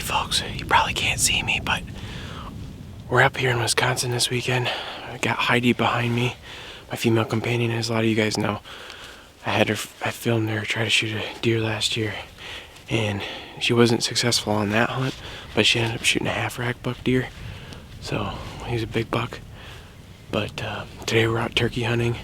folks, you probably can't see me, but we're up here in Wisconsin this weekend. I got Heidi behind me, my female companion, as a lot of you guys know. I filmed her try to shoot a deer last year, and she wasn't successful on that hunt, but she ended up shooting a half-rack buck deer, so he was a big buck. But today we're out turkey hunting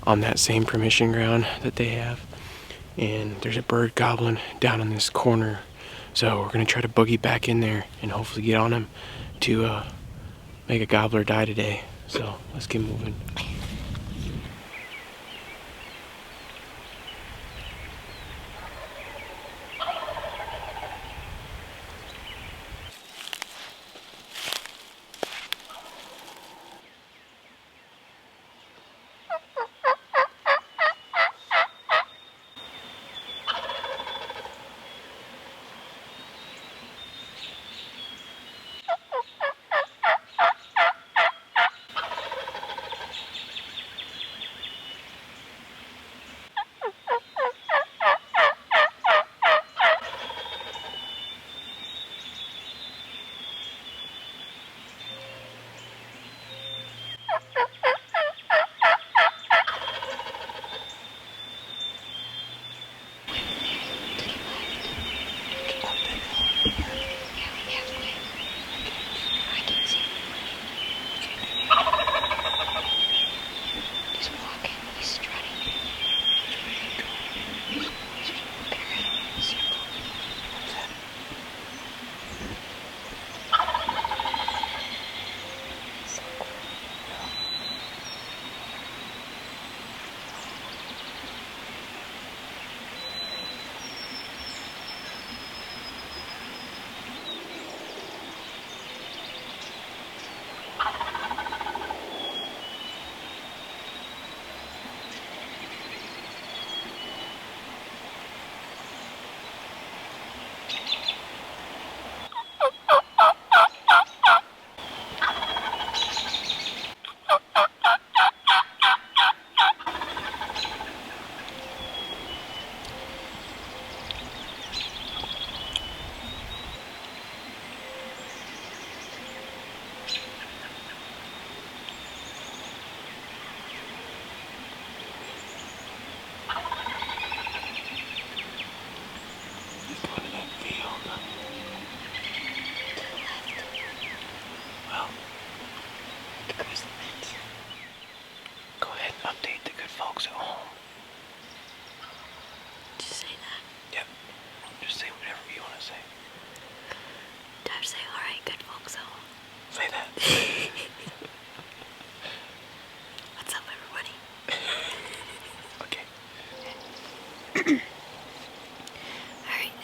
on that same permission ground that they have, and there's a bird gobbling down in this corner. So we're gonna try to boogie back in there and hopefully get on him to make a gobbler die today. So let's get moving.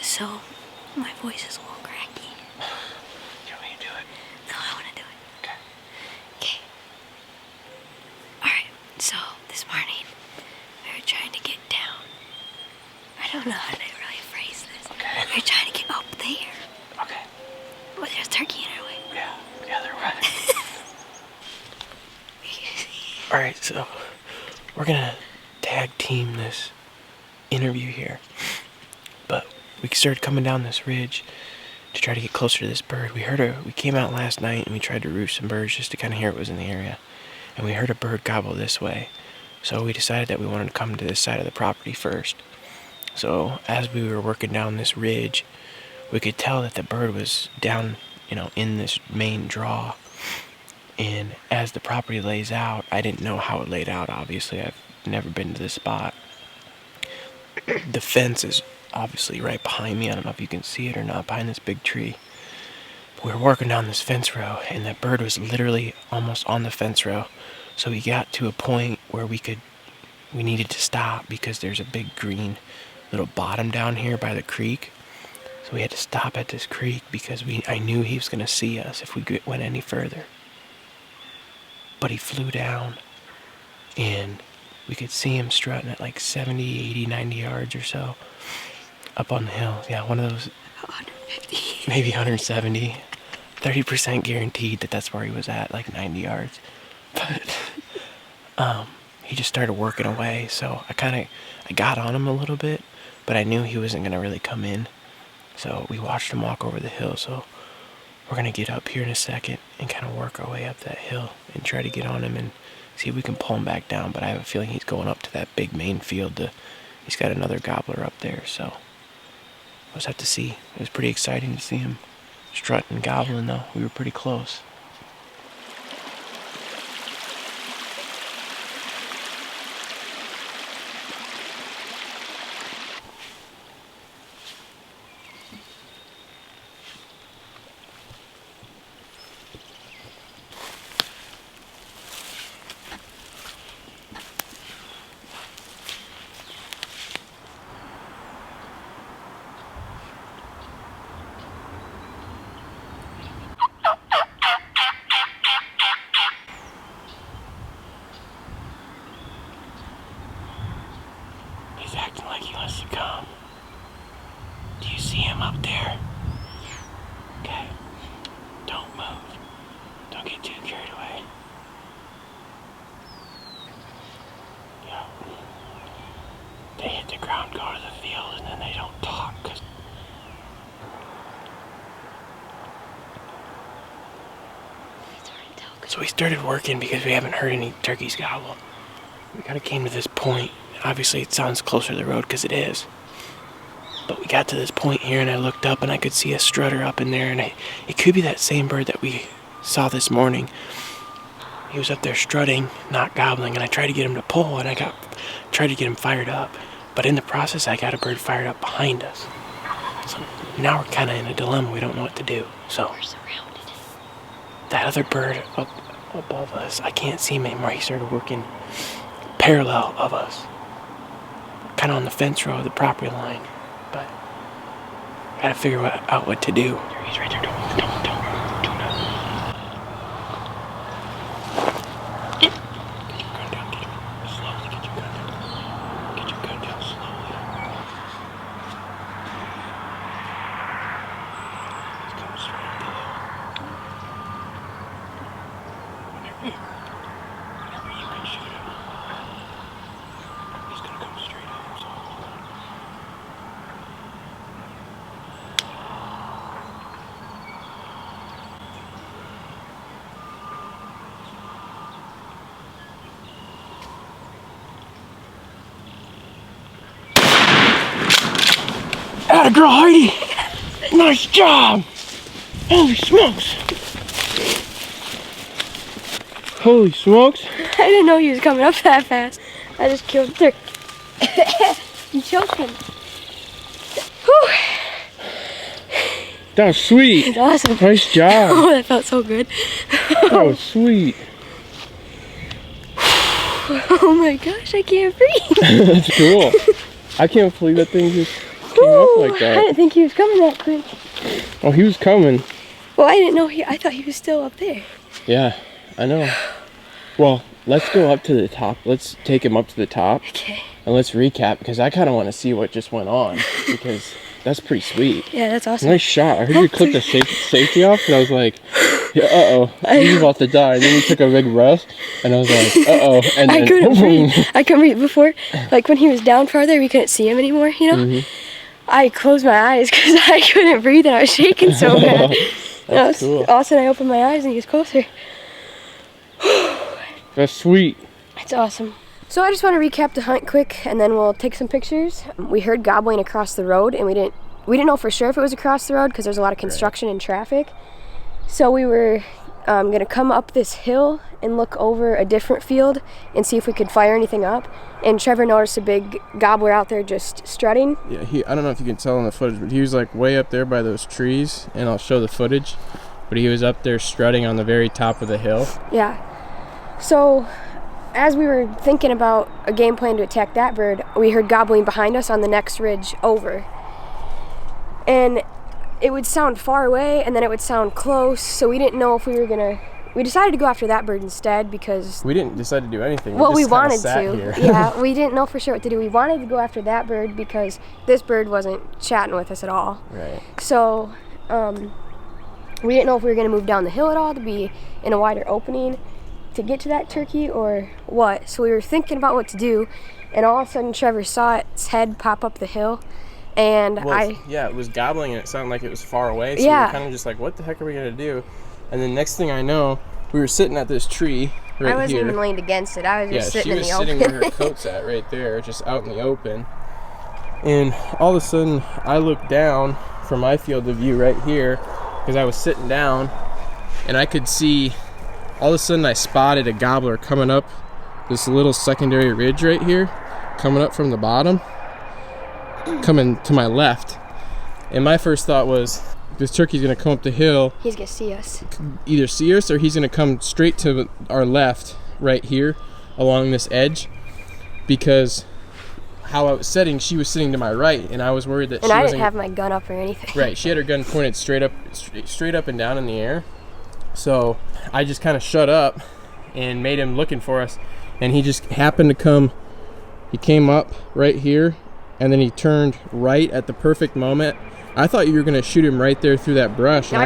So, my voice is a little cracky. You want me to do it? No, I want to do it. Okay. Okay. Alright, so this morning, we were trying to get down. I don't know how to really phrase this. Okay. We were trying to get up there. Okay. But there's turkey in our way. Yeah, they're running. Alright, so we're gonna tag team this interview here. But we started coming down this ridge to try to get closer to this bird. We came out last night and we tried to roost some birds just to kind of hear what was in the area. And we heard a bird gobble this way. So we decided that we wanted to come to this side of the property first. So as we were working down this ridge, we could tell that the bird was down, in this main draw. And as the property lays out, I didn't know how it laid out, obviously. I've never been to this spot. The fence is obviously right behind me. I don't know if you can see it or not, behind this big tree. But we were working down this fence row, and that bird was literally almost on the fence row. So we got to a point where we needed to stop because there's a big green little bottom down here by the creek. So we had to stop at this creek because I knew he was going to see us if we went any further. But he flew down, and we could see him strutting at like 70, 80, 90 yards or so up on the hill. Yeah, one of those, 150. maybe 170. 30% guaranteed that that's where he was at, like 90 yards. But he just started working away, so I got on him a little bit, but I knew he wasn't going to really come in. So we watched him walk over the hill. So we're gonna get up here in a second and kind of work our way up that hill and try to get on him and see if we can pull him back down. But I have a feeling he's going up to that big main field. He's got another gobbler up there, so we'll just have to see. It was pretty exciting to see him strutting and gobbling, though. We were pretty close. He's acting like he wants to come. Do you see him up there? Okay. Don't move. Don't get too carried away. Yeah. They hit the ground, go to the field, and then they don't talk. So we started working because we haven't heard any turkeys gobble. We kind of came to this point. Obviously, it sounds closer to the road because it is. But we got to this point here, and I looked up, and I could see a strutter up in there, and it could be that same bird that we saw this morning. He was up there strutting, not gobbling, and I tried to get him to pull, and tried to get him fired up. But in the process, I got a bird fired up behind us. So now we're kind of in a dilemma. We don't know what to do. So We're surrounded. that other bird up above us, I can't see him anymore. He started working parallel of us, kind of on the fence row of the property line. But I gotta figure out what to do. He's right there. Don't move. Don't move. Get your gun down. Get your slowly. Get your gun down. Get your gun down slowly. He's coming straight up the hill. Whenever you can shoot him, he's gonna come straight up. So hold on. Atta girl, Heidi! Nice job! Holy smokes! Holy smokes! I didn't know he was coming up that fast. I just killed him. You choked him. Whew. That was sweet! It's awesome. Nice job! Oh, that felt so good. That was sweet! Oh my gosh, I can't breathe. That's cool. I can't believe that thing just came up like I that. didn't think he was coming that quick. Oh, he was coming. Well, I didn't know I thought he was still up there. Yeah, I know. Well, let's go up to the top. Let's take him up to the top. Okay. And let's recap, because I kind of want to see what just went on, because that's pretty sweet. Yeah, that's awesome. Nice shot. I heard you click the safety off, and I was like, yeah, uh-oh, he's about to die. And then you took a big breath, and I was like, uh-oh. And then, I couldn't breathe. I couldn't breathe before. Like when he was down farther, we couldn't see him anymore, you know? Mhm. I closed my eyes because I couldn't breathe and I was shaking so bad. That's cool. All of a sudden I opened my eyes and he was closer. That's sweet. It's awesome. So I just want to recap the hunt quick and then we'll take some pictures. We heard gobbling across the road and we didn't know for sure if it was across the road because there's a lot of construction and traffic. So we were gonna come up this hill and look over a different field and see if we could fire anything up. And Trevor noticed a big gobbler out there just strutting. Yeah, I don't know if you can tell in the footage, but he was like way up there by those trees, and I'll show the footage. But he was up there strutting on the very top of the hill. Yeah. So as we were thinking about a game plan to attack that bird, we heard gobbling behind us on the next ridge over. And it would sound far away and then it would sound close, so we didn't know if we were gonna... We decided to go after that bird instead because... We didn't decide to do anything. Well, we just kinda wanted sat to. here. Yeah, we didn't know for sure what to do. We wanted to go after that bird because this bird wasn't chatting with us at all. Right. So, we didn't know if we were gonna move down the hill at all to be in a wider opening to get to that turkey or what. So we were thinking about what to do, and all of a sudden Trevor saw its head pop up the hill, And yeah, it was gobbling and it sounded like it was far away. So Yeah. we were kind of just like, what the heck are we gonna do? And then next thing I know, we were sitting at this tree right here. I wasn't even leaned against it. I was just sitting in the open. Yeah, she was sitting where her coat's at right there, just out in the open. And all of a sudden, I looked down from my field of view right here, because I was sitting down, and I could see, all of a sudden I spotted a gobbler coming up this little secondary ridge right here, coming up from the bottom, coming to my left. And my first thought was, this turkey's gonna come up the hill. He's gonna see us. Either see us or he's gonna come straight to our left right here along this edge, because how I was sitting, she was sitting to my right, and I was worried that and I didn't have my gun up or anything. Right, she had her gun pointed straight up and down in the air. So I just kind of shut up and made him looking for us, and he just happened to come. He came up right here, and then he turned right at the perfect moment. I thought you were gonna shoot him right there through that brush, and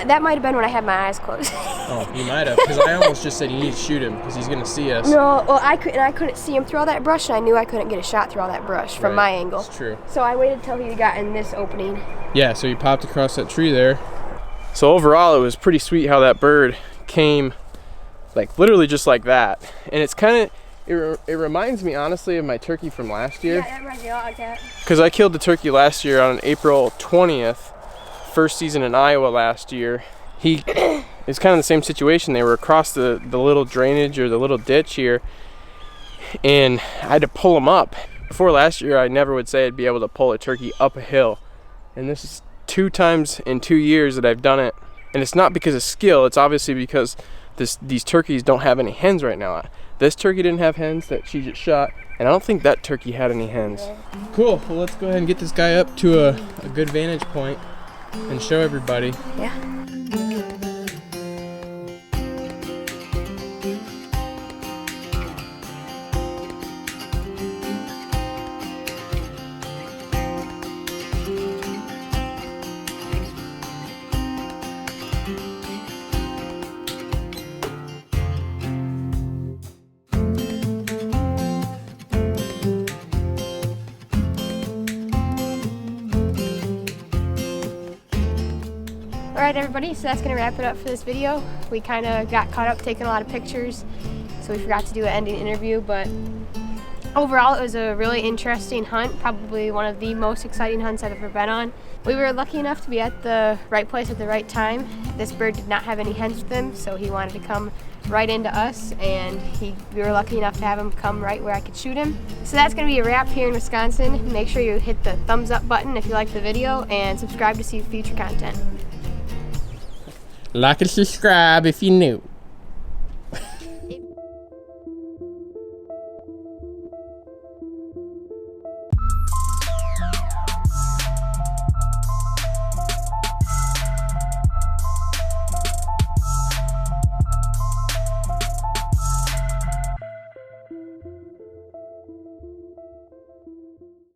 that might have been when I had my eyes closed. Oh, you might have, because I almost just said you need to shoot him because he's gonna see us. No, well I couldn't see him through all that brush, and I knew I couldn't get a shot through all that brush from my angle. That's true. So I waited till he got in this opening. Yeah, so he popped across that tree there. So overall, it was pretty sweet how that bird came, like literally just like that. And it's kind of, it reminds me honestly of my turkey from last year. Yeah, that reminds me a lot like that. Because I killed the turkey last year on April 20th, first season in Iowa last year. It's kind of the same situation. They were across the little drainage or the little ditch here, and I had to pull them up. Before last year, I never would say I'd be able to pull a turkey up a hill. And this is 2 times in 2 years that I've done it. And it's not because of skill, it's obviously because these turkeys don't have any hens right now. This turkey didn't have hens that she just shot, and I don't think that turkey had any hens. Cool, well let's go ahead and get this guy up to a good vantage point and show everybody. Yeah. Alright everybody, so that's going to wrap it up for this video. We kind of got caught up taking a lot of pictures, so we forgot to do an ending interview, but overall it was a really interesting hunt, probably one of the most exciting hunts I've ever been on. We were lucky enough to be at the right place at the right time. This bird did not have any hens with him, so he wanted to come right into us, and we were lucky enough to have him come right where I could shoot him. So that's going to be a wrap here in Wisconsin. Make sure you hit the thumbs up button if you like the video, and subscribe to see future content. Like and subscribe if you're new.